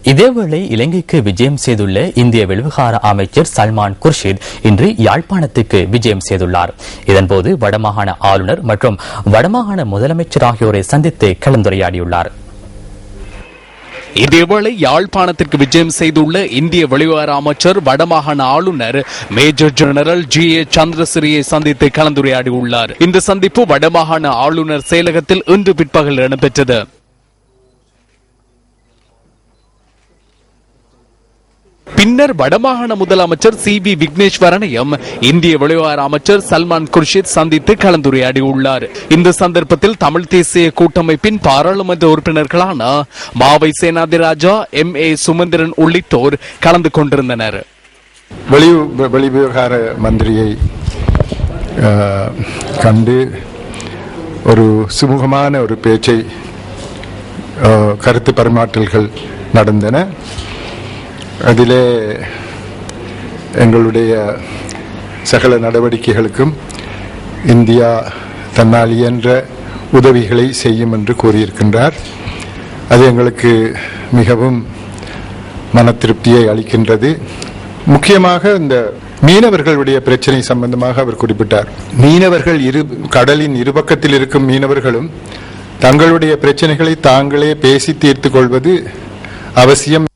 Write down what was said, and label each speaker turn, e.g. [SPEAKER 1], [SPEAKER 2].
[SPEAKER 1] இதேவேளை இலங்கைக்கு விஜயம் செய்துள்ள இந்திய வெளிவிவகார அமைச்சர் சல்மான் குர்ஷித் இன்று யாழ்ப்பாணத்துக்கு விஜயம் செய்துள்ளார். இதன்போது வடமாகாண ஆளுநர் மற்றும் வடமாகாண முதலமைச்சர் ஆகியோரை சந்தித்து கலந்துரையாடியுள்ளார்.
[SPEAKER 2] இதேவேளை யாழ்ப்பாணத்திற்கு விஜயம் செய்துள்ள இந்திய வெளிவிவகார அமைச்சர் வடமாகாண ஆளுநர் மேஜர் ஜெனரல் GA சந்திரசிறியை சந்தித்து கலந்துரையாடியுள்ளார். இந்த சந்திப்பு வடமாகாண ஆளுநர் செயலகத்தில் இன்று பிற்பகல் இடம்பெற்றது. பின்னர் வடமாகாண முதலமைச்சர் CV விக்னேஸ்வரனையும் இந்திய வெளிவிவகார அமைச்சர் சல்மான் குர்ஷித் சந்தித்து கலந்துரையாடியுள்ளார். இந்த சந்தர்ப்பத்தில் தமிழ் தேசிய கூட்டமைப்பின் பாராளுமன்ற உறுப்பினர்களான மாவை சேனாதிராஜா, MA சுமந்திரன் உள்ளிட்டோர் கலந்து கொண்டிருந்தனர்.
[SPEAKER 3] வெளிவிவகார மந்திரியை கண்டு ஒரு சுமூகமான ஒரு பேச்சை கருத்து பரிமாற்றல்கள் நடந்தன. அதிலே எங்களுடைய சகல நடவடிக்கைகளுக்கும் இந்தியா தன்னால் இயன்ற உதவிகளை செய்யும் என்று கூறியிருக்கின்றார். அது எங்களுக்கு மிகவும் மன திருப்தியை அளிக்கின்றது. முக்கியமாக இந்த மீனவர்களுடைய பிரச்சனை சம்பந்தமாக அவர் குறிப்பிட்டார். மீனவர்கள் கடலின் இருபக்கத்தில் இருக்கும் மீனவர்களும் தங்களுடைய பிரச்சனைகளை தாங்களே பேசி தீர்த்து கொள்வது அவசியம்.